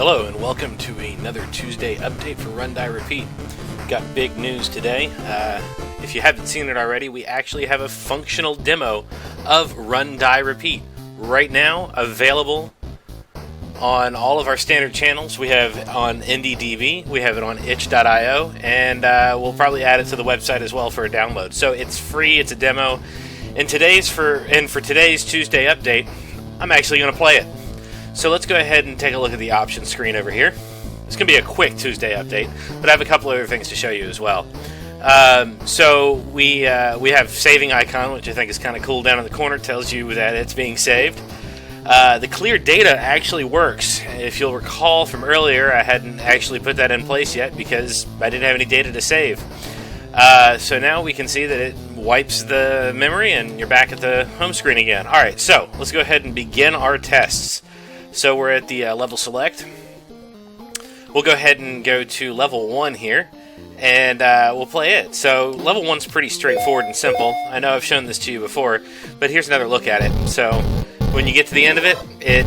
Hello and welcome to another Tuesday update for Run Die Repeat. Got big news today. If you haven't seen it already, we actually have a functional demo of Run Die Repeat right now available on all of our standard channels. We have it on IndieDB, we have it on itch.io, and we'll probably add it to the website as well for a download. So it's free, it's a demo. For today's Tuesday update, I'm actually going to play it. So let's go ahead and take a look at the options screen over here. It's going to be a quick Tuesday update, but I have a couple other things to show you as well. So we have saving icon, which I think is kind of cool down in the corner. It tells you that it's being saved. The clear data actually works. If you'll recall from earlier, I hadn't actually put that in place yet because I didn't have any data to save. So now we can see that it wipes the memory and you're back at the home screen again. Alright, so let's go ahead and begin our tests. So we're at the level select. We'll go ahead and go to level 1 here, and we'll play it. So level 1's pretty straightforward and simple. I know I've shown this to you before, but here's another look at it. So when you get to the end of it, it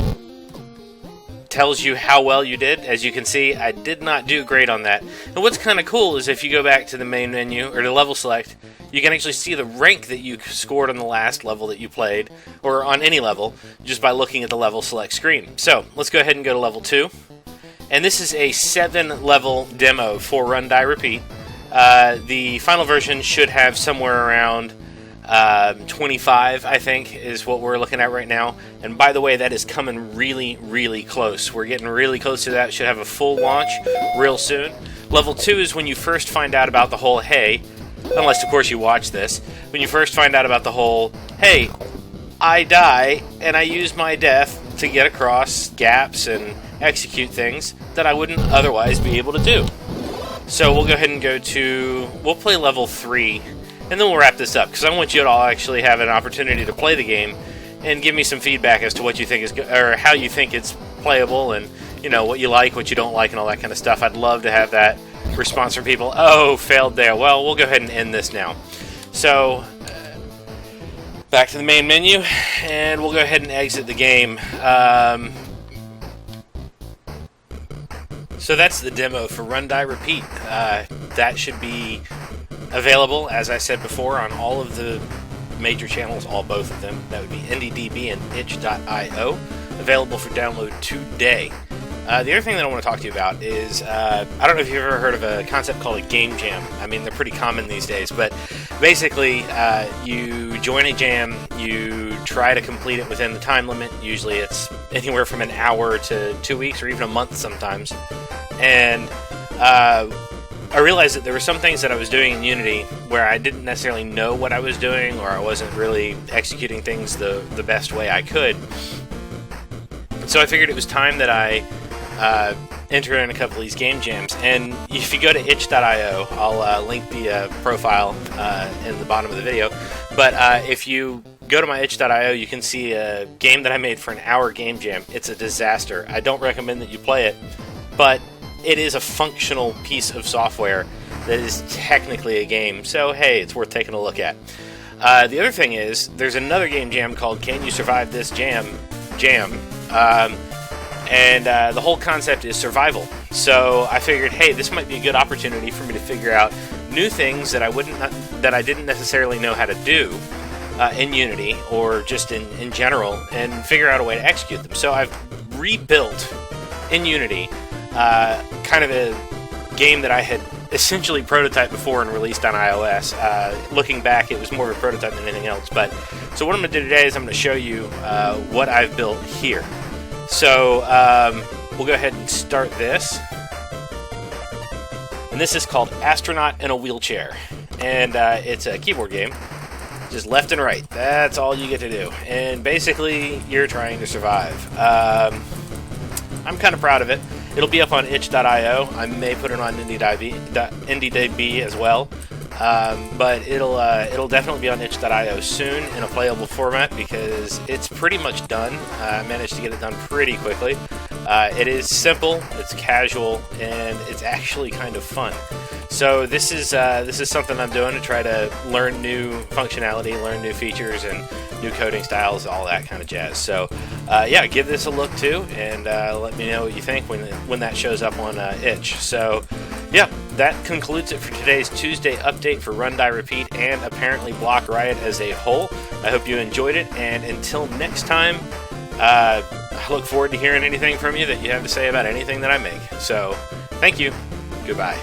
tells you how well you did. As you can see, I did not do great on that. And what's kind of cool is if you go back to the main menu, or the level select, you can actually see the rank that you scored on the last level that you played, or on any level, just by looking at the level select screen. So, let's go ahead and go to level 2. And this is a 7-level demo for Run Die Repeat. The final version should have somewhere around 25, I think, is what we're looking at right now. And by the way, that is coming really, really close. We're getting really close to that. Should have a full launch real soon. Level 2 is when you first find out about the whole, hey, unless, of course, you watch this, when you first find out about the whole, hey, I die, and I use my death to get across gaps and execute things that I wouldn't otherwise be able to do. So we'll go ahead and we'll play level 3, and then we'll wrap this up, because I want you to all actually have an opportunity to play the game and give me some feedback as to what you think or how you think it's playable, and, you know, what you like, what you don't like, and all that kind of stuff. I'd love to have that response from people. Oh, failed there. Well, we'll go ahead and end this now. So, back to the main menu, and we'll go ahead and exit the game. So that's the demo for Run Die Repeat. That should be available, as I said before, on all of the major channels, both of them. That would be IndieDB and itch.io, available for download today. The other thing that I want to talk to you about is, I don't know if you've ever heard of a concept called a game jam. I mean, they're pretty common these days, but basically, you join a jam, you try to complete it within the time limit. Usually it's anywhere from an hour to 2 weeks or even a month sometimes. And I realized that there were some things that I was doing in Unity where I didn't necessarily know what I was doing, or I wasn't really executing things the best way I could. So I figured it was time that I enter in a couple of these game jams. And if you go to itch.io, I'll link the profile in the bottom of the video. But if you go to my itch.io, you can see a game that I made for an hour game jam. It's a disaster. I don't recommend that you play it, but it is a functional piece of software that is technically a game. So, hey, it's worth taking a look at. The other thing is, there's another game jam called Can You Survive This Jam? And the whole concept is survival. So I figured, hey, this might be a good opportunity for me to figure out new things that I didn't necessarily know how to do in Unity, or just in general, and figure out a way to execute them. So I've rebuilt in Unity kind of a game that I had essentially prototyped before and released on iOS. Looking back, it was more of a prototype than anything else. But so what I'm going to do today is I'm going to show you what I've built here. So we'll go ahead and start this. And this is called Astronaut in a Wheelchair. And it's a keyboard game. Just left and right. That's all you get to do. And basically, you're trying to survive. I'm kind of proud of it. It'll be up on itch.io. I may put it on IndieDB as well. But it'll definitely be on itch.io soon in a playable format, because it's pretty much done. I managed to get it done pretty quickly. It is simple, it's casual, and it's actually kind of fun. So this is something I'm doing to try to learn new functionality, learn new features, and new coding styles, all that kind of jazz. So yeah, give this a look too, and let me know what you think when that shows up on itch. So yeah, that concludes it for today's Tuesday update for Run Die Repeat and apparently Block Riot as a whole. I hope you enjoyed it, and until next time, I look forward to hearing anything from you that you have to say about anything that I make. So thank you. Goodbye.